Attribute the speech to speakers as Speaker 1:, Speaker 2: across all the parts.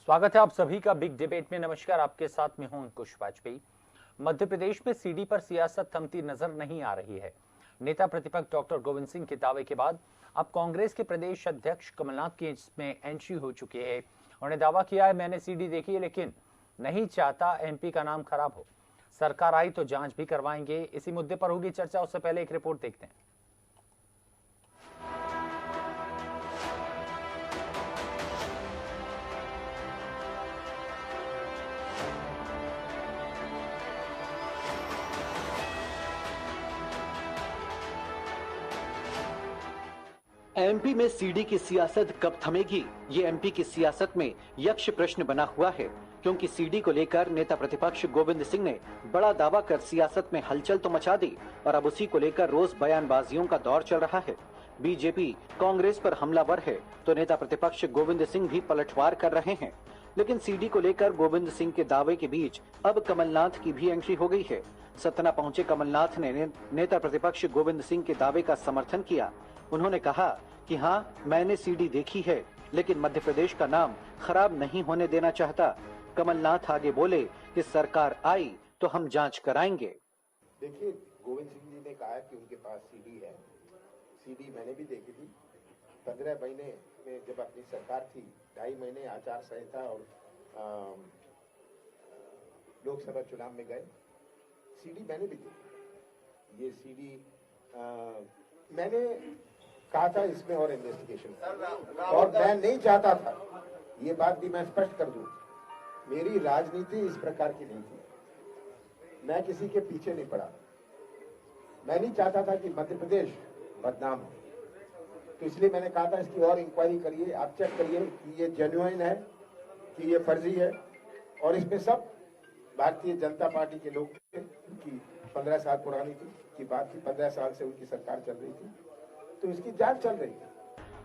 Speaker 1: स्वागत है आप सभी का बिग डिबेट में। नमस्कार, आपके साथ में हूं अंकुश वाजपेयी। मध्य प्रदेश में सीडी पर सियासत थमती नजर नहीं आ रही है। नेता प्रतिपक्ष डॉक्टर गोविंद सिंह के दावे के बाद अब कांग्रेस के प्रदेश अध्यक्ष कमलनाथ की इसमें एंट्री हो चुकी है। उन्होंने दावा किया है, मैंने सीडी देखी है लेकिन नहीं चाहता एमपी का नाम खराब हो। सरकार आई तो जांच भी करवाएंगे। इसी मुद्दे पर होगी चर्चा। उससे पहले एक रिपोर्ट देखते हैं।
Speaker 2: एमपी में सीडी की सियासत कब थमेगी, ये एमपी की सियासत में यक्ष प्रश्न बना हुआ है, क्योंकि सीडी को लेकर नेता प्रतिपक्ष गोविंद सिंह ने बड़ा दावा कर सियासत में हलचल तो मचा दी और अब उसी को लेकर रोज बयानबाजियों का दौर चल रहा है। बीजेपी कांग्रेस पर हमलावर है तो नेता प्रतिपक्ष गोविंद सिंह भी पलटवार कर रहे हैं। लेकिन सीडी को लेकर गोविंद सिंह के दावे के बीच अब कमलनाथ की भी एंट्री हो गई है। सतना पहुंचे कमलनाथ ने नेता प्रतिपक्ष गोविंद सिंह के दावे का समर्थन किया। उन्होंने कहा कि हाँ, मैंने सीडी देखी है लेकिन मध्य प्रदेश का नाम खराब नहीं होने देना चाहता। कमलनाथ आगे बोले कि सरकार आई तो हम जांच कराएंगे।
Speaker 3: देखिए, गोविंद सिंह जी ने कहा कि उनके पास सीडी है। सीडी मैंने भी देखी थी। 15 महीने में जब अपनी सरकार थी, 2.5 महीने आचार संहिता और लोकसभा चुनाव में गए। सीडी मैंने भी देखी। ये सीडी मैंने कहा था इसमें और इन्वेस्टिगेशन, और मैं नहीं चाहता था, ये बात भी मैं स्पष्ट कर दूं, मेरी राजनीति इस प्रकार की नहीं थी। मैं किसी के पीछे नहीं पड़ा। मैं नहीं चाहता था कि मध्य प्रदेश बदनाम हो, तो इसलिए मैंने कहा था इसकी और इंक्वायरी करिए, आप चेक करिए कि ये जेन्युइन है कि ये फर्जी है। और इसमें सब भारतीय जनता पार्टी के लोग थे, उनकी 15 साल पुरानी की बात थी, 15 साल से उनकी सरकार चल रही थी, तो इसकी जांच चल रही है।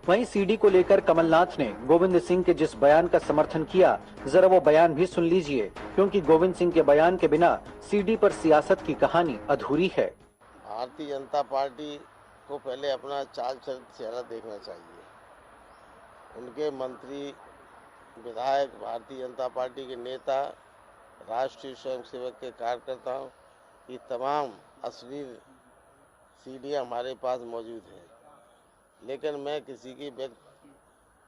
Speaker 2: वहीं सीडी को लेकर कमलनाथ ने गोविंद सिंह के जिस बयान का समर्थन किया, जरा वो बयान भी सुन लीजिए, क्योंकि गोविंद सिंह के बयान के बिना सीडी पर सियासत की कहानी अधूरी है।
Speaker 4: भारतीय जनता पार्टी को पहले अपना चाल चेहरा देखना चाहिए। उनके मंत्री, विधायक, भारतीय जनता पार्टी के नेता, राष्ट्रीय स्वयंसेवक के कार्यकर्ताओं की तमाम अश्लील सीडियाँ हमारे पास मौजूद है। लेकिन मैं किसी की व्यक्ति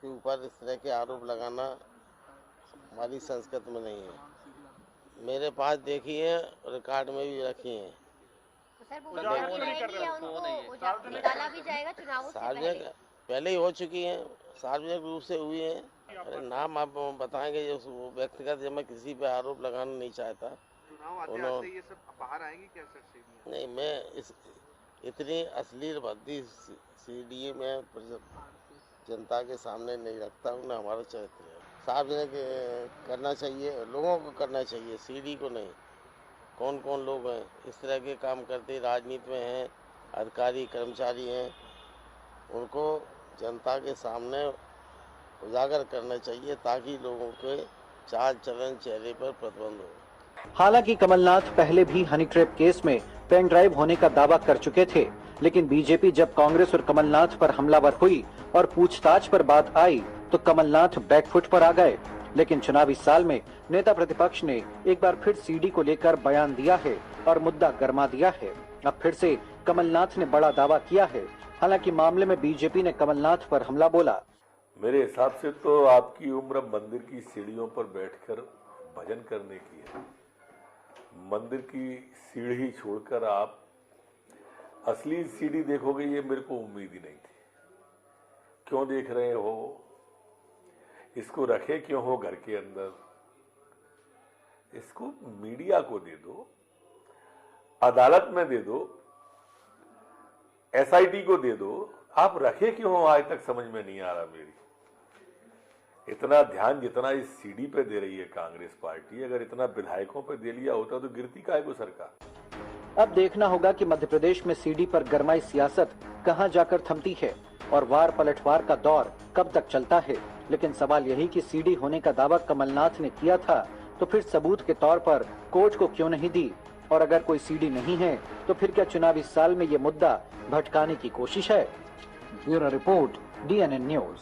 Speaker 4: के ऊपर इस तरह के आरोप लगाना हमारी संस्कृति में नहीं है। मेरे पास देखी है, रिकॉर्ड में भी रखी है। सार्वजनिक पहले ही हो चुकी हैं, सार्वजनिक रूप से हुई हैं। अरे नाम आप बताएंगे जो व्यक्तिगत, जब मैं किसी पे आरोप लगाना नहीं चाहता। उन्होंने ये सब बाहर आएंगे क्या सर? नहीं, मैं इतनी अश्लील भद्दी सीडी में जनता के सामने नहीं रखता हूँ, ना हमारा चरित्र है। सार्वजनिक करना चाहिए, लोगों को करना चाहिए, सीडी को नहीं। कौन कौन लोग हैं इस तरह के काम करते, राजनीति में हैं, अधिकारी कर्मचारी हैं, उनको जनता के सामने उजागर करना चाहिए ताकि लोगों के चाल चलन चेहरे पर प्रतिबंध हो।
Speaker 2: हालांकि कमलनाथ पहले भी हनी ट्रैप केस में पेन ड्राइव होने का दावा कर चुके थे, लेकिन बीजेपी जब कांग्रेस और कमलनाथ पर हमलावर हुई और पूछताछ पर बात आई तो कमलनाथ बैकफुट पर आ गए। लेकिन चुनावी साल में नेता प्रतिपक्ष ने एक बार फिर सीडी को लेकर बयान दिया है और मुद्दा गरमा दिया है। अब फिर से कमलनाथ ने बड़ा दावा किया है। हालांकि मामले में बीजेपी ने कमलनाथ पर हमला बोला।
Speaker 5: मेरे हिसाब से तो आपकी उम्र मंदिर की सीढ़ियों पर बैठकर भजन करने की है। मंदिर की सीढ़ी छोड़कर आप असली सीढ़ी देखोगे, ये मेरे को उम्मीद ही नहीं थी। क्यों देख रहे हो? इसको रखे क्यों हो घर के अंदर? इसको मीडिया को दे दो, अदालत में दे दो, एसआईटी को दे दो। आप रखे क्यों हो आज तक समझ में नहीं आ रहा मेरी। इतना ध्यान जितना इस सीडी पे दे रही है कांग्रेस पार्टी, अगर इतना विधायकों पे दे लिया होता तो गिरती काहे को सरकार।
Speaker 2: अब देखना होगा कि मध्य प्रदेश में सीडी पर गरमाई सियासत कहां जाकर थमती है और वार पलटवार का दौर कब तक चलता है। लेकिन सवाल यही कि सीडी होने का दावा कमलनाथ ने किया था तो फिर सबूत के तौर पर कोर्ट को क्यों नहीं दी, और अगर कोई सीडी नहीं है तो फिर क्या चुनावी साल में ये मुद्दा भटकाने की कोशिश है। Bureau report, DNN news.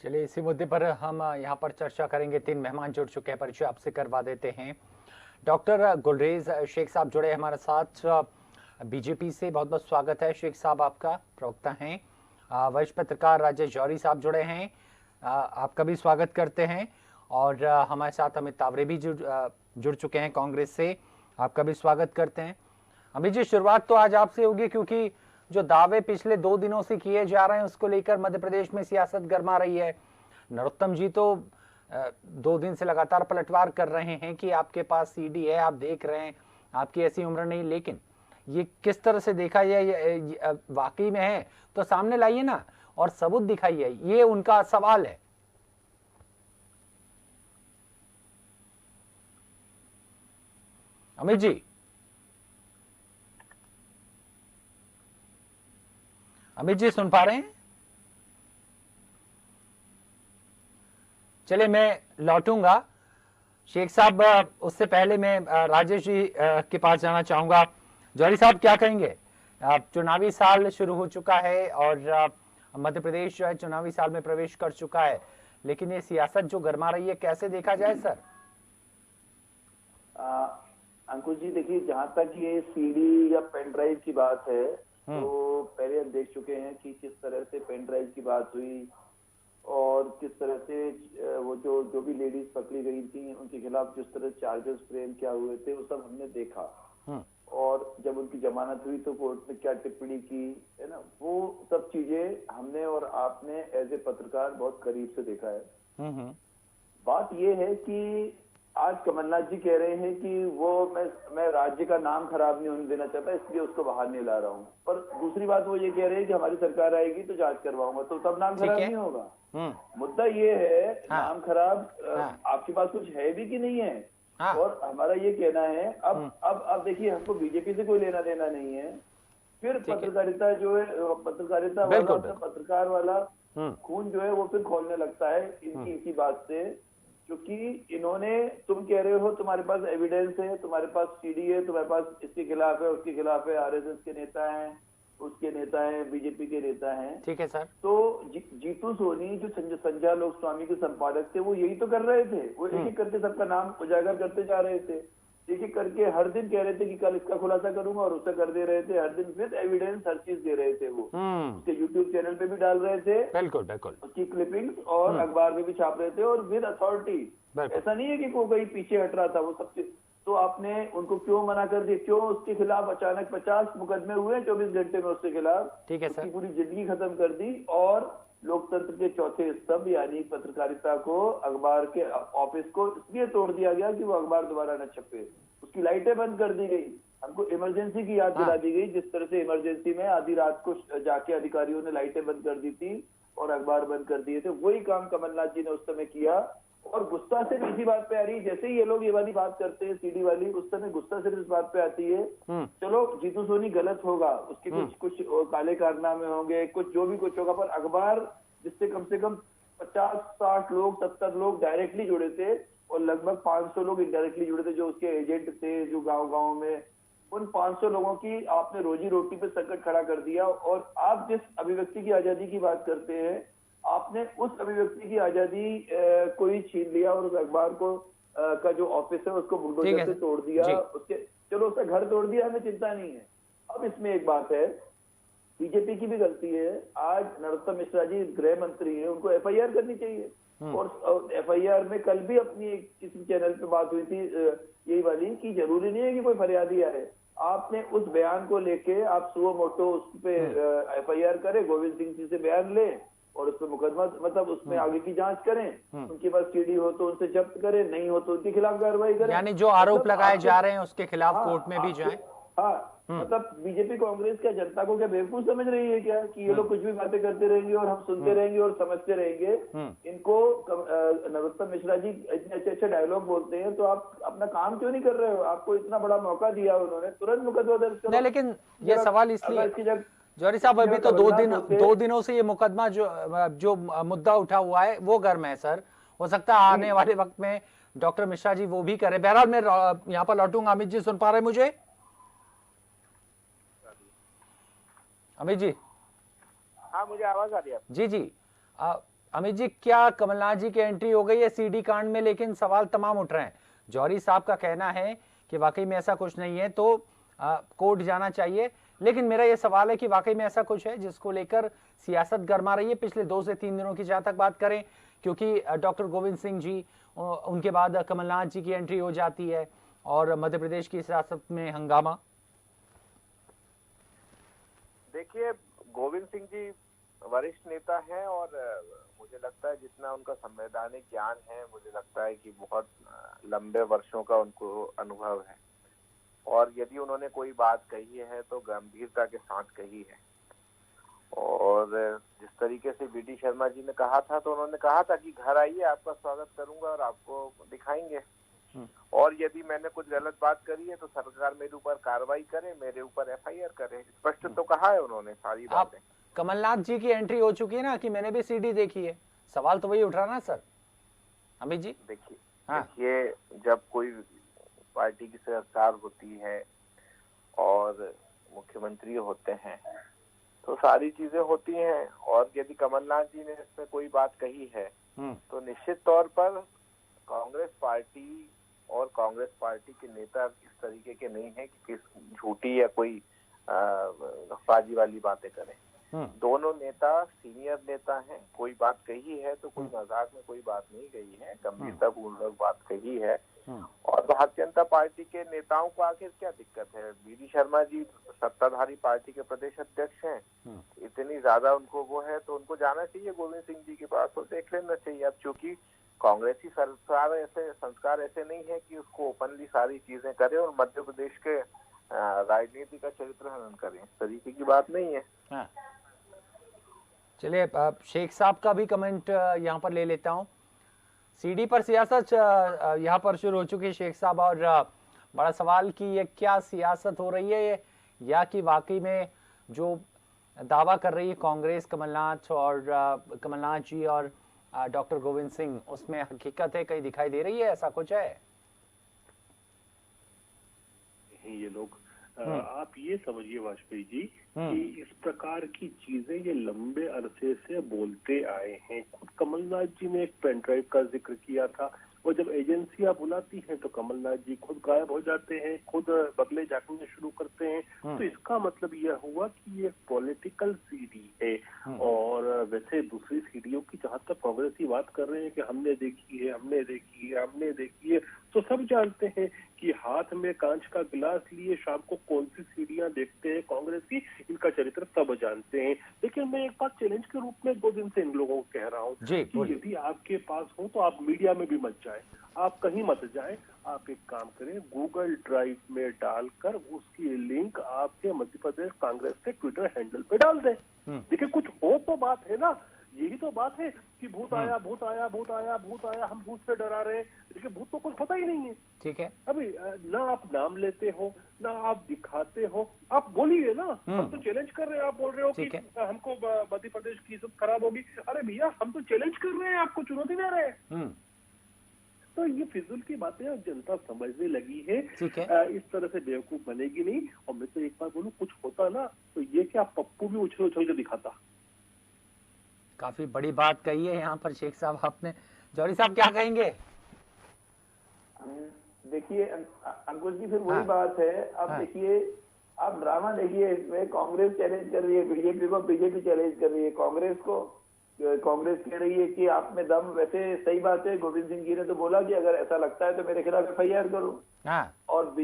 Speaker 1: चलिए इसी मुद्दे पर हम यहाँ पर चर्चा करेंगे। 3 मेहमान जुड़ चुके हैं, परिचय आपसे करवा देते हैं। डॉक्टर गुलरेज शेख साहब जुड़े हमारे साथ बीजेपी से, बहुत बहुत स्वागत है शेख साहब आपका, प्रवक्ता हैं। वरिष्ठ पत्रकार राजेश जौहरी साहब जुड़े हैं, आपका भी स्वागत करते हैं। और हमारे साथ अमित तावरे भी जुड़ चुके हैं कांग्रेस से, आपका भी स्वागत करते हैं। अमित जी, शुरुआत तो आज आपसे होगी, क्योंकि जो दावे पिछले 2 दिनों से किए जा रहे हैं उसको लेकर मध्य प्रदेश में सियासत गर्मा रही है। नरोत्तम जी तो 2 दिन से लगातार पलटवार कर रहे हैं कि आपके पास सीडी है, आप देख रहे हैं, आपकी ऐसी उम्र नहीं। लेकिन ये किस तरह से देखा जाए, वाकई में है तो सामने लाइए ना और सबूत दिखाइए, ये उनका सवाल है। अमित जी, अमित जी सुन पा रहे हैं? चलिए मैं लौटूंगा शेख साहब, उससे पहले मैं राजेश जी के पास जाना चाहूंगा। जौहरी साहब क्या कहेंगे? चुनावी साल शुरू हो चुका है और मध्य प्रदेश जो है चुनावी साल में प्रवेश कर चुका है, लेकिन ये सियासत जो गर्मा रही है कैसे देखा जाए सर?
Speaker 6: अंकुश जी देखिए, जहां तक ये सीडी या पेन ड्राइव की बात है तो पहले हम देख चुके हैं कि किस तरह से पेन ड्राइव की बात हुई और किस तरह से वो जो भी लेडीज पकड़ी गई थी उनके खिलाफ जिस तरह चार्जेस फ्रेम क्या हुए थे वो सब हमने देखा। और जब उनकी जमानत हुई तो कोर्ट ने क्या टिप्पणी की है ना, वो सब चीजें हमने और आपने एज ए पत्रकार बहुत करीब से देखा है। बात ये है कि आज कमलनाथ जी कह रहे हैं कि वो मैं राज्य का नाम खराब नहीं होने देना चाहता, इसलिए उसको बाहर नहीं ला रहा हूँ। पर दूसरी बात वो ये कह रहे हैं कि हमारी सरकार आएगी तो जांच करवाऊंगा, तो तब नाम खराब नहीं होगा। मुद्दा ये है नाम खराब आपके पास कुछ है भी कि नहीं है। और हमारा ये कहना है अब देखिए, हमको बीजेपी से कोई लेना देना नहीं है। फिर पत्रकारिता जो है, पत्रकारिता वाला पत्रकार वाला खून जो है वो फिर खोलने लगता है इनकी बात से, क्योंकि इन्होंने, तुम कह रहे हो तुम्हारे पास एविडेंस है, तुम्हारे पास सीडी है, तुम्हारे पास इसके खिलाफ है, उसके खिलाफ है, आरएसएस के नेता हैं, उसके नेता हैं, बीजेपी के नेता हैं।
Speaker 1: ठीक है सर।
Speaker 6: तो जीतू सोनी जो संध्या लोक स्वामी के संपादक थे वो यही तो कर रहे थे, वो एक एक करके सबका नाम उजागर करते जा रहे थे, एक एक करके हर दिन कह रहे थे कि कल इसका खुलासा करूंगा और उसका कर दे रहे थे, हर दिन फिर एविडेंस हर चीज दे रहे थे। वो उसके यूट्यूब चैनल पे भी डाल रहे थे,
Speaker 1: बिल्कुल बिल्कुल,
Speaker 6: उसकी क्लिपिंग्स, और अखबार में भी छाप रहे थे और विद अथॉरिटी। ऐसा नहीं है कि कोई कहीं पीछे हट रहा था, वो सब चीज। तो आपने उनको क्यों मना कर दिया? क्यों उसके खिलाफ अचानक 50 मुकदमे हुए 24 घंटे में उसके खिलाफ?
Speaker 1: ठीक है सर।
Speaker 6: उसकी पूरी जिंदगी खत्म कर दी और लोकतंत्र के चौथे स्तंभ यानी पत्रकारिता को, अखबार के ऑफिस को इसलिए तोड़ दिया गया कि वो अखबार दोबारा न छपे। उसकी लाइटें बंद कर दी गई, हमको इमरजेंसी की याद दिला दी गई, जिस तरह से इमरजेंसी में आधी रात को जाके अधिकारियों ने लाइटें बंद कर दी थी और अखबार बंद कर दिए थे। वही काम कमलनाथ जी ने उस समय किया। और गुस्सा सिर्फ इसी बात पे आ रही है, जैसे ही ये लोग ये वाली बात करते हैं सीडी वाली, उस समय गुस्सा सिर्फ इस बात पे आती है, चलो जीतू सोनी गलत होगा, उसके कुछ काले कारनामे होंगे, कुछ जो भी कुछ होगा, पर अखबार जिससे कम से कम 50-60 लोग 70 लोग डायरेक्टली जुड़े थे और लगभग 500 लोग इनडायरेक्टली जुड़े थे, जो उसके एजेंट थे जो गाँव में, उन 500 लोगों की आपने रोजी रोटी पे संकट खड़ा कर दिया। और आप जिस अभिव्यक्ति की आजादी की बात करते हैं, आपने उस अभिव्यक्ति की आजादी को ही छीन लिया और उस अखबार को का जो ऑफिस है उसको बुलडोजर से तोड़ दिया, उसके चलो उसका घर तोड़ दिया, हमें चिंता नहीं है। अब इसमें एक बात है, बीजेपी की भी गलती है। आज नरोत्तम मिश्रा जी गृह मंत्री है, उनको एफआईआर करनी चाहिए। और एफआईआर में कल भी अपनी किसी चैनल पे बात हुई थी यही वाली, कि जरूरी नहीं है कि कोई फरियादी आए, आपने उस बयान को लेके आप सुओ मोटो उस पे एफआईआर करें, गोविंद सिंह जी से बयान ले और उस पर मुकदमा, मतलब उसमें आगे की जांच करें, उनके पास सीडी हो तो उनसे जब्त करें, नहीं हो तो उनके खिलाफ कार्रवाई करें।
Speaker 1: यानी जो आरोप लगाए जा रहे हैं उसके खिलाफ कोर्ट में भी जाएं।
Speaker 6: मतलब बीजेपी कांग्रेस क्या जनता को क्या बेवकूफ समझ रही है क्या कि ये लोग कुछ भी बातें करते रहेंगे और हम सुनते रहेंगे और समझते रहेंगे? इनको नरोत्तम मिश्रा जी इतने अच्छे अच्छे डायलॉग बोलते हैं, तो आप अपना काम क्यों नहीं कर रहे हो? आपको इतना बड़ा मौका दिया उन्होंने, तुरंत मुकदमा दर्ज करो।
Speaker 1: लेकिन ये सवाल इसलिए जौहरी साहब, अभी तो 2 दिनों से ये मुकदमा जो मुद्दा उठा हुआ है वो गर्म है सर, हो सकता है आने वाले वक्त में डॉक्टर मिश्रा जी वो भी करे। बहरहाल मैं यहाँ पर लौटूंगा। अमित जी सुन पा रहे मुझे? अमित जी?
Speaker 7: हाँ, मुझे आवाज आ रही है।
Speaker 1: जी जी। अमित जी, क्या कमलनाथ जी की एंट्री हो गई है सीडी कांड में, लेकिन सवाल तमाम उठ रहे हैं। जौहरी साहब का कहना है कि वाकई में ऐसा कुछ नहीं है तो कोर्ट जाना चाहिए, लेकिन मेरा यह सवाल है कि वाकई में ऐसा कुछ है जिसको लेकर सियासत गर्मा रही है पिछले 2 से 3 दिनों की, जहां तक बात करें, क्योंकि डॉक्टर गोविंद सिंह जी, उनके बाद कमलनाथ जी की एंट्री हो जाती है और मध्य प्रदेश की सियासत में हंगामा।
Speaker 7: देखिए, गोविंद सिंह जी वरिष्ठ नेता हैं और मुझे लगता है जितना उनका संवैधानिक ज्ञान है, मुझे लगता है कि बहुत लंबे वर्षों का उनको अनुभव है और यदि उन्होंने कोई बात कही है तो गंभीरता के साथ कही है। और जिस तरीके से बीडी शर्मा जी ने कहा था, तो उन्होंने कहा था कि घर आइए, आपका स्वागत करूंगा और आपको दिखाएंगे, और यदि मैंने कुछ गलत बात करी है तो सरकार मेरे ऊपर कार्रवाई करे, मेरे ऊपर एफआईआर करे। स्पष्ट तो कहा है उन्होंने सारी बातें।
Speaker 1: कमलनाथ जी की एंट्री हो चुकी है ना कि मैंने भी सीडी देखी है, सवाल तो वही उठ रहा ना सर अमित जी।
Speaker 7: देखिए, जब कोई पार्टी की सरकार होती है और मुख्यमंत्री होते हैं तो सारी चीजें होती हैं, और यदि कमलनाथ जी ने इसमें कोई बात कही है तो निश्चित तौर पर कांग्रेस पार्टी और कांग्रेस पार्टी के नेता इस तरीके के नहीं है कि किस झूठी या कोई गफ्फाजी वाली बातें करें। दोनों नेता सीनियर नेता हैं, कोई बात कही है तो कोई मजाक में कोई बात नहीं कही है, गंभीरतापूर्वक बात कही है। और भारतीय जनता पार्टी के नेताओं को आखिर क्या दिक्कत है? बीडी शर्मा जी सत्ताधारी पार्टी के प्रदेश अध्यक्ष हैं, इतनी ज्यादा उनको वो है तो उनको जाना चाहिए गोविंद सिंह जी के पास और देख लेना चाहिए। अब चूंकि कांग्रेसी सरकार ऐसे संस्कार ऐसे नहीं है कि उसको ओपनली सारी चीजें करे और मध्य प्रदेश के राजनीति का चरित्र हनन करें, इस तरीके की बात नहीं है।
Speaker 1: चलिए, शेख साहब का भी कमेंट यहाँ पर ले लेता हूँ। सीडी पर सियासत यहाँ पर शुरू हो चुकी है शेख साहब, और बड़ा सवाल कि ये क्या सियासत हो रही है या कि वाकई में जो दावा कर रही है कांग्रेस, कमलनाथ जी और डॉक्टर गोविंद सिंह, उसमें हकीकत है, कहीं दिखाई दे रही है, ऐसा कुछ है?
Speaker 8: ये लोग आप ये समझिए वाजपेयी जी कि इस प्रकार की चीजें ये लंबे अरसे से बोलते आए हैं। खुद कमलनाथ जी ने एक पेन ड्राइव का जिक्र किया था, और जब एजेंसियां बुलाती हैं तो कमलनाथ जी खुद गायब हो जाते हैं, खुद बगले झांकने शुरू करते हैं। तो इसका मतलब यह हुआ कि ये पॉलिटिकल सीडी है। और वैसे दूसरी सीडीओ की जहां तक कांग्रेसी बात कर रहे हैं कि हमने देखी है, तो सब जानते हैं कि हाथ में कांच का गिलास लिए शाम को कौन सी सीढ़ियां देखते हैं कांग्रेसी, इनका चरित्र सब जानते हैं। लेकिन मैं एक बात चैलेंज के रूप में 2 दिन से इन लोगों को कह रहा हूँ कि यदि आपके पास हो तो आप मीडिया में भी मत जाए, आप कहीं मत जाए, आप एक काम करें, गूगल ड्राइव में डालकर उसकी लिंक आपके मध्य प्रदेश कांग्रेस के ट्विटर हैंडल पे डाल दें। देखिए, कुछ हो तो बात है ना, यही तो बात है कि भूत आया, हम भूत से डरा रहे हैं, लेकिन भूत तो कुछ पता ही नहीं है।
Speaker 1: ठीक है,
Speaker 8: अभी ना आप नाम लेते हो, ना आप दिखाते हो, आप बोलिए ना। हम तो चैलेंज कर रहे हैं, आप बोल रहे हो कि हमको मध्य प्रदेश की इज्जत खराब होगी। अरे भैया, हम तो चैलेंज कर रहे हैं, आपको चुनौती दे रहे हैं। तो ये फिजूल की बातें जनता समझने लगी है। इस तरह से बेवकूफ बनेगी नहीं। और मैं तो एक बार बोलूं, कुछ होता ना तो ये क्या पप्पू भी उछल उछल के दिखाता।
Speaker 1: काफी बड़ी बात कही है यहाँ पर शेख साहब आपने। जौहरी साहब क्या कहेंगे?
Speaker 6: देखिए अंकुश जी, फिर वही बात है। अब देखिए, आप ड्रामा देखिए, इसमें कांग्रेस चैलेंज कर रही है बीजेपी को, बीजेपी चैलेंज कर रही है कांग्रेस को। कांग्रेस कह रही है कि आप में दम, वैसे सही बात है, गोविंद सिंह जी ने तो बोला कि अगर ऐसा लगता है तो मेरे खिलाफ एफआईआर करो। और अब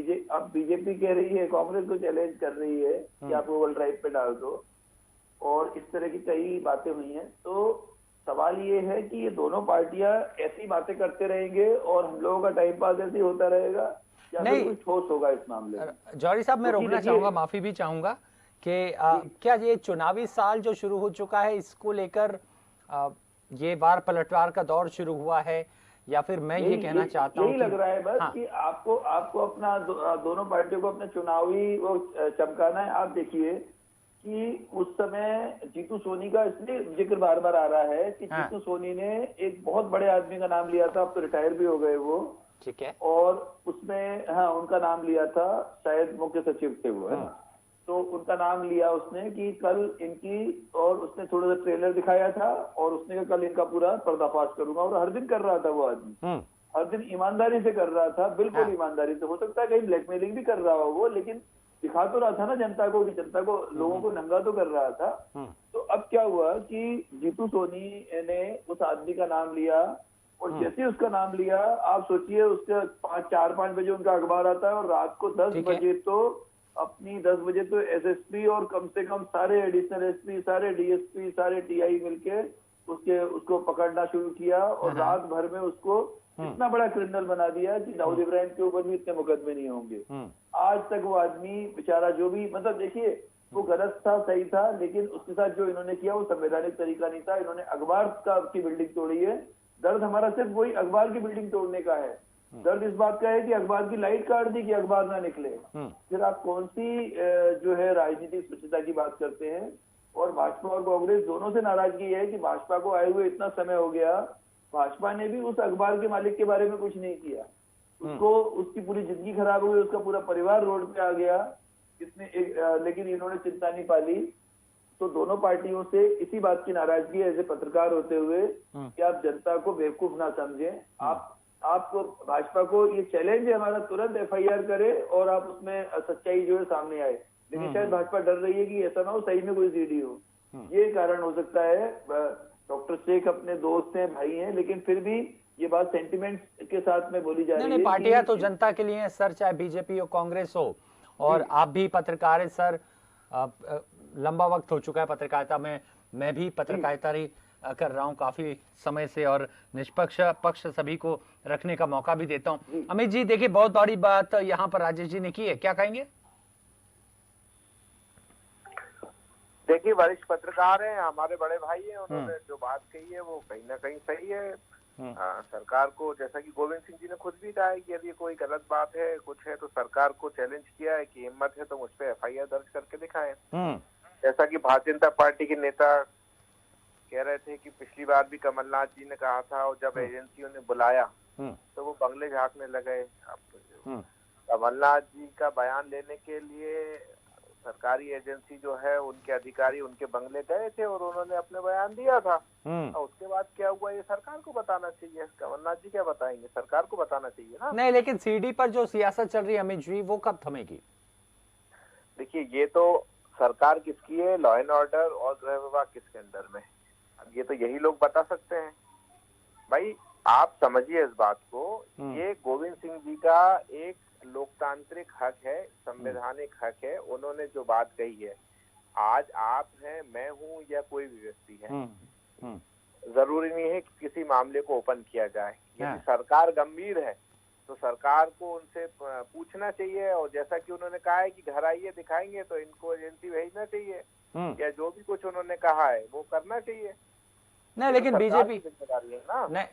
Speaker 6: बीजेपी कह रही है, कांग्रेस को चैलेंज कर रही है कि आप गूगल ड्राइव पे डाल दो, और इस तरह की कई बातें हुई हैं। तो सवाल ये है कि ये दोनों पार्टियां ऐसी बातें करते रहेंगे और हम लोगों का टाइम पास ऐसे ही होता रहेगा, या फिर कुछ ठोस होगा इस मामले में?
Speaker 1: जौहरी साहब, मैं रोकना चाहूंगा, माफी भी चाहूंगा कि क्या ये चुनावी साल जो शुरू हो चुका है, इसको लेकर ये बार पलटवार का दौर शुरू हुआ है, या फिर मैं ये कहना चाहता हूँ,
Speaker 6: यही लग रहा है बस कि आपको अपना दोनों पार्टियों को अपने चुनावी वो चमकाना है। आप देखिए कि उस समय जीतू सोनी का इसलिए जिक्र बार बार आ रहा है कि जीतू सोनी ने एक बहुत बड़े आदमी का नाम लिया था, अब तो रिटायर भी हो गए वो,
Speaker 1: ठीक है,
Speaker 6: और उसमें उनका नाम लिया था, शायद मुख्य सचिव थे वो, है ना। तो उनका नाम लिया उसने कि कल इनकी, और उसने थोड़ा सा ट्रेलर दिखाया था और उसने कहा कल इनका पूरा पर्दाफाश करूंगा, और हर दिन कर रहा था वो आदमी, हर दिन ईमानदारी से कर रहा था, बिल्कुल ईमानदारी से। हो सकता है कहीं ब्लैकमेलिंग भी कर रहा हो वो, लेकिन दिखा तो रहा था ना जनता को, कि जनता को, लोगों को नंगा तो कर रहा था। तो अब क्या हुआ कि जीतू सोनी ने उस आदमी का नाम लिया, और जैसे उसका नाम लिया, आप सोचिए उसका 4-5 बजे उनका अखबार आता है, और रात को 10 बजे तो अपनी 10 बजे तो एसएसपी और कम से कम सारे एडिशनल एसपी, सारे डीएसपी, सारे टीआई मिलके उसको पकड़ना शुरू किया, और रात भर में उसको इतना बड़ा क्रिमिनल बना दिया कि दाऊद इब्राहिम के ऊपर भी इतने मुकदमे नहीं होंगे। आज तक वो आदमी बेचारा, जो भी, मतलब देखिए वो गलत था, सही था, लेकिन उसके साथ जो इन्होंने किया वो संवैधानिक तरीका नहीं था। इन्होंने अखबार की बिल्डिंग तोड़ी है। दर्द हमारा सिर्फ वही अखबार की बिल्डिंग तोड़ने का है। दर्द इस बात का है कि अखबार की लाइट काट दी कि अखबार ना निकले। फिर आप कौन सी जो है राजनीतिक स्वच्छता की बात करते हैं। और भाजपा और कांग्रेस दोनों से नाराजगी है कि भाजपा को आए हुए इतना समय हो गया, भाजपा ने भी उस अखबार के मालिक के बारे में कुछ नहीं किया। उसको, उसकी पूरी जिंदगी खराब हो गई, उसका पूरा परिवार रोड पे आ गया, लेकिन इन्होंने चिंता नहीं पाली। तो दोनों पार्टियों से इसी बात की नाराजगी है, ऐसे पत्रकार होते हुए, कि आप जनता को बेवकूफ ना समझें। आपको, भाजपा को ये चैलेंज है हमारा, तुरंत एफआईआर करे और आप उसमें सच्चाई जो है सामने आए। लेकिन शायद भाजपा डर रही है कि ऐसा ना हो सही में कोई सीडी हो। ये कारण हो सकता है। डॉक्टर शेख अपने दोस्त हैं, भाई हैं, लेकिन फिर भी ये बात सेंटिमेंट के साथ में बोली जा रही है।
Speaker 1: नहीं, पार्टियां तो जनता के लिए है सर, चाहे बीजेपी हो, कांग्रेस हो, और आप भी पत्रकार है सर, लंबा वक्त हो चुका है पत्रकारिता में, मैं भी पत्रकारिता ही कर रहा हूं काफी समय से, और निष्पक्ष पक्ष सभी को रखने का मौका भी देता हूं। अमित जी देखिए, बहुत बड़ी बात यहाँ पर राजेश जी ने की है, क्या कहेंगे?
Speaker 7: देखिए, वरिष्ठ पत्रकार हैं, हमारे बड़े भाई हैं, उन्होंने जो बात कही है वो कहीं ना कहीं सही है। सरकार को, जैसा कि गोविंद सिंह जी ने खुद भी कहा है कि यदि कोई गलत बात है, कुछ है, तो सरकार को चैलेंज किया है कि हिम्मत है तो मुझ पे एफआईआर दर्ज करके दिखाएं। जैसा कि भारतीय जनता पार्टी के नेता कह रहे थे कि पिछली बार भी कमलनाथ जी ने कहा था, और जब एजेंसियों ने बुलाया तो वो बंगले झांकने लगे। कमलनाथ जी का बयान लेने के लिए सरकारी एजेंसी जो है, उनके अधिकारी उनके बंगले गए थे और उन्होंने अपने बयान दिया था। और उसके बाद क्या हुआ, ये सरकार को बताना चाहिए। कमलनाथ जी क्या बताएंगे, सरकार को बताना चाहिए ना।
Speaker 1: नहीं, लेकिन सीडी पर जो सियासत चल रही है अमित जी, वो कब थमेगी?
Speaker 7: देखिए, ये तो सरकार किसकी है, लॉ एंड ऑर्डर और गृह विभाग किसके अंडर में, अब ये तो यही लोग बता सकते हैं। भाई आप समझिए इस बात को, ये गोविंद सिंह जी का एक लोकतांत्रिक हक है, संवैधानिक हक है। उन्होंने जो बात कही है, आज आप हैं, मैं हूं, या कोई भी व्यक्ति है, जरूरी नहीं है कि किसी मामले को ओपन किया जाए। यदि सरकार गंभीर है तो सरकार को उनसे पूछना चाहिए, और जैसा कि उन्होंने कहा है कि घर आइए दिखाएंगे, तो इनको एजेंसी भेजना चाहिए, या जो भी कुछ उन्होंने कहा है वो करना चाहिए।
Speaker 1: नहीं, लेकिन बीजेपी
Speaker 7: जिम्मेदारी है ना।
Speaker 1: नहीं,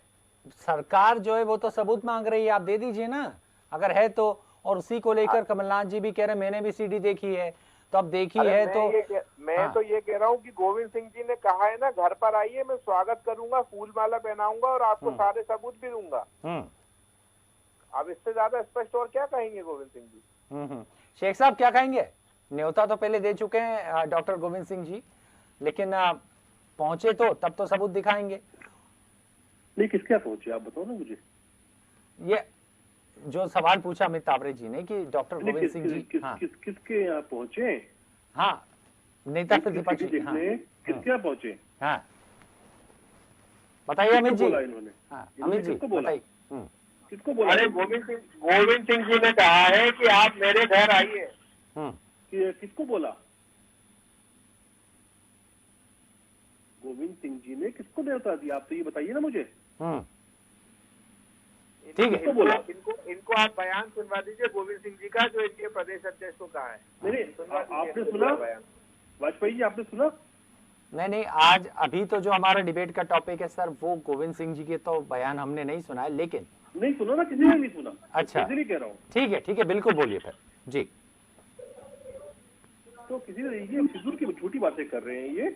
Speaker 1: सरकार जो है वो तो सबूत मांग रही है, आप दे दीजिए ना अगर है तो। और उसी को लेकर कमलनाथ जी भी कह रहे मैंने भी सीडी देखी है, तो अब देखी है तो
Speaker 7: मैं तो ये कह रहा हूँ कि गोविंद सिंह जी ने कहा है ना, घर पर आइए, मैं स्वागत करूंगा, फूल माला पहनाऊंगा और आपको सारे सबूत भी दूंगा। अब इससे ज्यादा स्पष्ट और क्या कहेंगे गोविंद सिंह जी?
Speaker 1: शेख साहब क्या कहेंगे? न्योता तो पहले दे चुके हैं डॉक्टर गोविंद सिंह जी, लेकिन पहुंचे तो तब तो सबूत दिखाएंगे।
Speaker 8: नहीं, किसके पहुंचे आप बताओ ना मुझे।
Speaker 1: ये जो सवाल पूछा अमित तावरे जी ने कि डॉक्टर गोविंद सिंह जी
Speaker 8: किसके यहाँ पहुंचे?
Speaker 1: हाँ, नेता प्रतिपक्ष
Speaker 8: किसके यहाँ पहुंचे?
Speaker 1: हाँ, बताइए अमित जी।
Speaker 8: इन्होंने
Speaker 1: अमित जी बताइए,
Speaker 8: किसको बोला?
Speaker 7: अरे गोविंद सिंह जी ने कहा है कि आप मेरे घर आइए।
Speaker 8: किसको बोला? गोविंद सिंह जी ने किसको न्योता दिया, आप तो ये बताइए ना मुझे।
Speaker 1: ठीक है,
Speaker 7: इनको आप बयान सुनवा दीजिए गोविंद सिंह जी का, जो इनके प्रदेश अध्यक्ष को कहा है।
Speaker 8: आपने सुना वाजपेयी जी, आपने सुना?
Speaker 1: नहीं, आज अभी तो जो हमारा डिबेट का टॉपिक है सर, वो गोविंद सिंह जी के तो बयान हमने नहीं सुना है, लेकिन
Speaker 8: नहीं सुना ना, किसी ने नहीं सुना।
Speaker 1: अच्छा,
Speaker 8: इसलिए कह रहा हूँ।
Speaker 1: ठीक है, बिल्कुल बोलिए फिर जी।
Speaker 8: तो किसी ने ये फिजूल की छोटी बातें कर रहे हैं ये।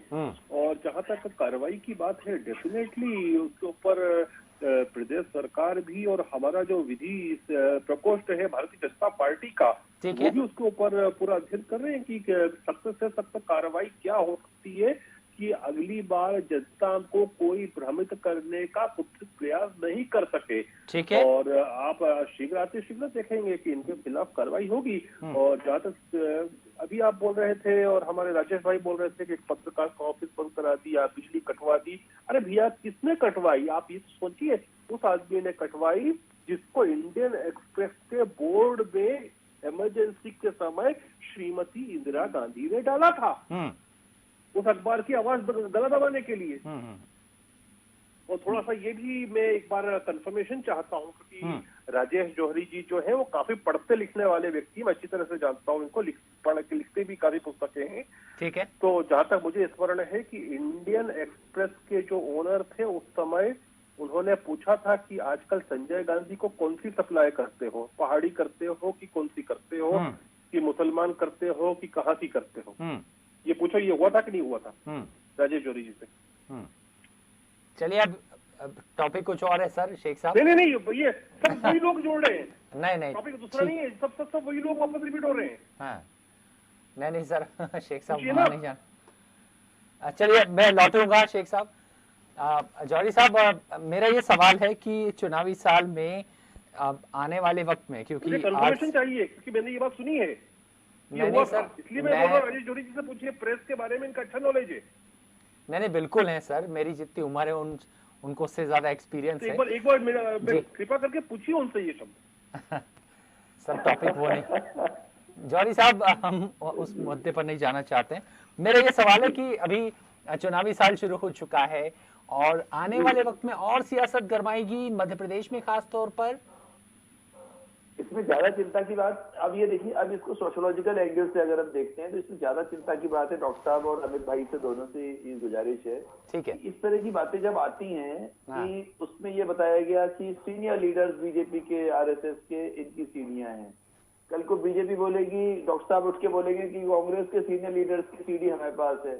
Speaker 8: और जहां तक कार्रवाई की बात है, डेफिनेटली उसके ऊपर प्रदेश सरकार भी और हमारा जो विधि प्रकोष्ठ है भारतीय जनता पार्टी का, वो भी उसके ऊपर पूरा अध्ययन कर रहे हैं कि सख्त से सख्त कार्रवाई क्या हो सकती है कि अगली बार जनता को कोई भ्रमित करने का कुछ प्रयास नहीं कर सके।
Speaker 1: ठीक है।
Speaker 8: और आप शीघ्र देखेंगे कि इनके खिलाफ कार्रवाई होगी। और जहाँ तक अभी आप बोल रहे थे और हमारे राजेश भाई बोल रहे थे कि एक पत्रकार का ऑफिस बंद करा दिया, बिजली कटवा दी। अरे भैया, किसने कटवाई? आप ये सोचिए, उस आदमी ने कटवाई जिसको इंडियन एक्सप्रेस के बोर्ड में इमरजेंसी के समय श्रीमती इंदिरा गांधी ने डाला था, उस अखबार की आवाज गला दबाने के लिए। और थोड़ा सा ये भी मैं एक बार कंफर्मेशन चाहता हूँ, क्योंकि राजेश जौहरी जी जो है वो काफी पढ़ते लिखने वाले व्यक्ति, मैं अच्छी तरह से जानता हूँ इनको, लिखते भी काफी पुस्तकें हैं।
Speaker 1: ठीक है।
Speaker 8: तो जहां तक मुझे स्मरण है कि इंडियन एक्सप्रेस के जो ओनर थे उस समय उन्होंने पूछा था कि आजकल संजय गांधी को कौन सी सप्लाई करते हो, पहाड़ी करते हो कि कौन सी करते हो, कि मुसलमान करते हो कि कहाँ की करते हो, ये पूछो। ये हुआ था कि नहीं हुआ था राजेश जौहरी जी से?
Speaker 1: चलिए अब टॉपिक कुछ और है सर, शेख साहब।
Speaker 8: नहीं, ये सब वही लोग जोड़ रहे हैं।
Speaker 1: नहीं,
Speaker 8: टॉपिक दूसरा नहीं है, सब वही लोग वापस रिपीट हो रहे हैं।
Speaker 1: हाँ, नहीं सर, शेख साहब नहीं जान। चलिए मैं लौटूंगा शेख साहब। जौहरी साहब, मेरा ये सवाल है कि चुनावी साल में आने वाले वक्त में, क्योंकि
Speaker 8: कंफर्मेशन चाहिए, क्योंकि मैंने ये बात सुनी है,
Speaker 1: नहीं सर,
Speaker 8: इसलिए मैं बोल रहा हूँ राजेश जौहरी जी से पूछिए, प्रेस के बारे में इनका अच्छा नॉलेज है।
Speaker 1: नहीं बिल्कुल है सर, मेरी जितनी उम्र है उनको से ज्यादा एक्सपीरियंस है।
Speaker 8: एक बार मेरा कृपा करके पूछिए उनसे ये शब्द।
Speaker 1: सर टॉपिक वो नहीं। जौहरी साहब, हम उस मुद्दे पर नहीं जाना चाहते हैं। मेरा ये सवाल है कि अभी चुनावी साल शुरू हो चुका है और आने वाले वक्त में और सियासत गरमाएगी मध्य प्रदेश में खास तौर पर।
Speaker 6: इसमें ज्यादा चिंता की बात, अब ये देखिए, अब इसको सोशोलॉजिकल एंगल से अगर हम देखते हैं तो इसमें ज्यादा चिंता की बात है, डॉक्टर साहब और अमित भाई से दोनों से ये गुजारिश है।
Speaker 1: ठीक है।
Speaker 6: इस तरह की बातें जब आती हैं कि उसमें ये बताया गया कि सीनियर लीडर्स बीजेपी के, आरएसएस के, इनकी सीढ़ियां हैं। कल को बीजेपी बोलेगी, डॉक्टर साहब उठ के बोलेंगे कि कांग्रेस के सीनियर लीडर्स की सीढ़ी हमारे पास है।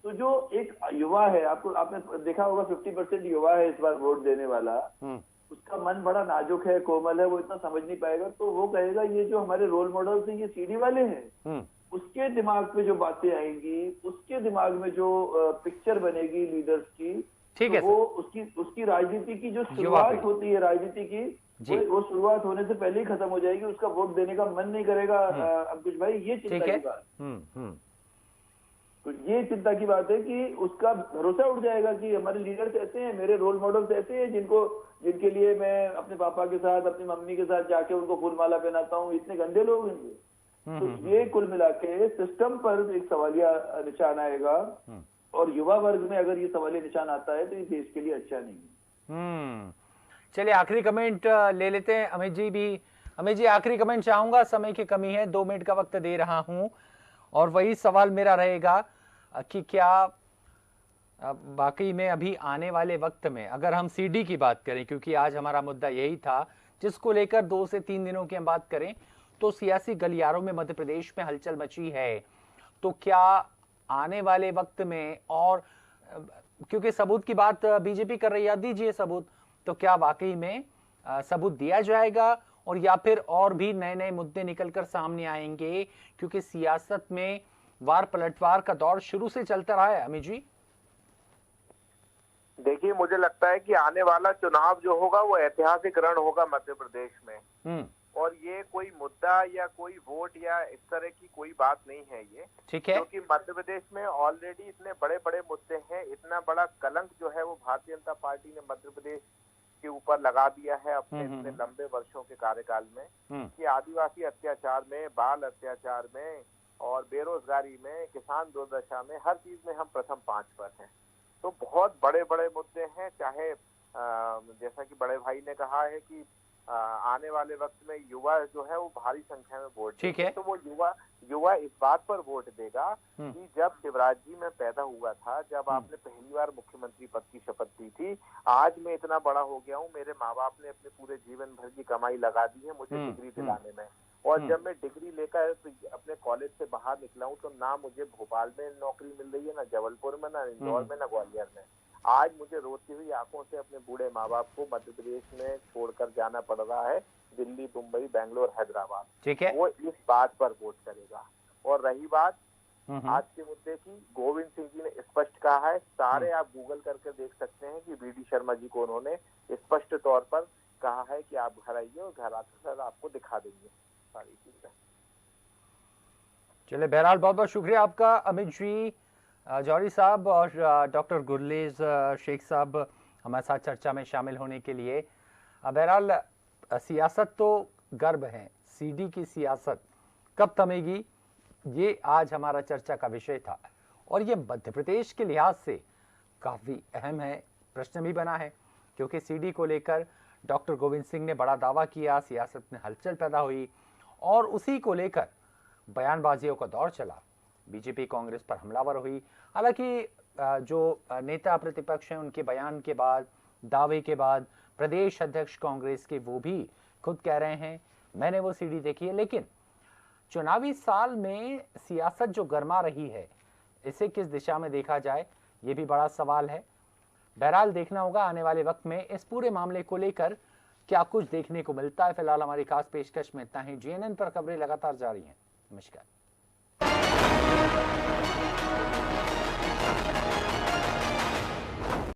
Speaker 6: तो जो एक युवा है, आपने देखा होगा 50% युवा है इस बार वोट देने वाला, उसका मन बड़ा नाजुक है, कोमल है, वो इतना समझ नहीं पाएगा। तो वो कहेगा ये जो हमारे रोल मॉडल्स हैं ये सीढ़ी वाले हैं। उसके दिमाग में जो बातें आएंगी, उसके दिमाग में जो पिक्चर बनेगी लीडर्स की,
Speaker 1: ठीक है,
Speaker 6: वो उसकी राजनीति की जो शुरुआत होती है राजनीति की, वो शुरुआत होने से पहले ही खत्म हो जाएगी। उसका वोट देने का मन नहीं करेगा। अंकुश भाई, ये चिंता की बात, तो ये चिंता की बात है कि उसका भरोसा उठ जाएगा कि हमारे लीडर्स ऐसे हैं, मेरे रोल मॉडल्स ऐसे हैं जिनके लिए मैं अपने पापा के साथ, अपनी मम्मी के साथ जाके उनको फूलमाला पहनाता हूँ, इतने गंदे लोग हैं। तो ये कुल मिला के सिस्टम पर एक सवालिया निशान आएगा, और युवा वर्ग में अगर ये सवालिया निशान आता है तो ये देश के लिए अच्छा नहीं।
Speaker 1: चलिए आखिरी कमेंट ले लेते हैं। अमित जी भी, अमित जी आखिरी कमेंट चाहूंगा, समय की कमी है, 2 मिनट का वक्त दे रहा हूं, और वही सवाल मेरा रहेगा कि क्या बाकी में अभी आने वाले वक्त में अगर हम सीडी की बात करें, क्योंकि आज हमारा मुद्दा यही था जिसको लेकर 2 से 3 दिनों की हम बात करें, तो सियासी गलियारों में मध्य प्रदेश में हलचल मची है। तो क्या आने वाले वक्त में, और क्योंकि सबूत की बात बीजेपी कर रही है, दीजिए सबूत, तो क्या वाकई में सबूत दिया जाएगा, और या फिर और भी नए नए मुद्दे निकलकर सामने आएंगे? क्योंकि सियासत में वार पलटवार का दौर शुरू से चलता रहा है। अमित जी
Speaker 7: देखिए, मुझे लगता है कि आने वाला चुनाव जो होगा वो ऐतिहासिक रण होगा मध्य प्रदेश में, और ये कोई मुद्दा या कोई वोट या इस तरह की कोई बात नहीं है ये।
Speaker 1: ठीक है,
Speaker 7: क्योंकि मध्य प्रदेश में ऑलरेडी इतने बड़े बड़े मुद्दे हैं, इतना बड़ा कलंक जो है वो भारतीय जनता पार्टी ने मध्य प्रदेश के ऊपर लगा दिया है अपने इतने लंबे वर्षों के कार्यकाल में, कि आदिवासी अत्याचार में, बाल अत्याचार में, और बेरोजगारी में, किसान दुर्दशा में, हर चीज में हम प्रथम 5 पर हैं। तो बहुत बड़े बड़े मुद्दे हैं। चाहे जैसा कि बड़े भाई ने कहा है कि आने वाले वक्त में युवा जो है वो भारी संख्या में वोट देगा, तो वो युवा इस बात पर वोट देगा कि जब शिवराज जी में पैदा हुआ था, जब आपने पहली बार मुख्यमंत्री पद की शपथ ली थी, आज मैं इतना बड़ा हो गया हूँ, मेरे माँ बाप ने अपने पूरे जीवन भर की कमाई लगा दी है मुझे डिग्री दिलाने में, और जब मैं डिग्री लेकर अपने कॉलेज से बाहर निकला हूँ तो ना मुझे भोपाल में नौकरी मिल रही है, ना जबलपुर में, ना इंदौर में, ना ग्वालियर में। आज मुझे रोती हुई आंखों से अपने बूढ़े माँ बाप को मध्य प्रदेश में छोड़कर जाना पड़ रहा है, दिल्ली, मुंबई, बेंगलोर, हैदराबाद।
Speaker 1: ठीक है,
Speaker 7: वो इस बात पर वोट करेगा। और रही बात आज के मुद्दे की, गोविंद सिंह जी ने स्पष्ट कहा है, सारे आप गूगल करके देख सकते हैं कि बीडी शर्मा जी को उन्होंने स्पष्ट तौर पर कहा है कि आप घर आइए और घर आकर सर आपको दिखा देंगे सारी चीजें।
Speaker 1: चलिए, बहरहाल बहुत बहुत शुक्रिया आपका अमित जी, जौहरी साहब और डॉक्टर गुरलेज शेख साहब हमारे साथ चर्चा में शामिल होने के लिए। बहरहाल सियासत तो गर्व है, सीडी की सियासत कब थमेगी, ये आज हमारा चर्चा का विषय था। और ये मध्य प्रदेश के लिहाज से काफ़ी अहम है, प्रश्न भी बना है, क्योंकि सीडी को लेकर डॉक्टर गोविंद सिंह ने बड़ा दावा किया, सियासत में हलचल पैदा हुई और उसी को लेकर बयानबाजियों का दौर चला, बीजेपी कांग्रेस पर हमलावर हुई। हालांकि जो नेता प्रतिपक्ष हैं उनके बयान के बाद, दावे के बाद प्रदेश अध्यक्ष कांग्रेस के वो भी खुद कह रहे हैं मैंने वो सीडी देखी है। लेकिन चुनावी साल में सियासत जो गर्मा रही है, इसे किस दिशा में देखा जाए, ये भी बड़ा सवाल है। बहरहाल देखना होगा आने वाले वक्त में इस पूरे मामले को लेकर क्या कुछ देखने को मिलता है। फिलहाल हमारी खास पेशकश में इतना ही। जीएनएन पर खबरें लगातार जारी हैं। नमस्कार।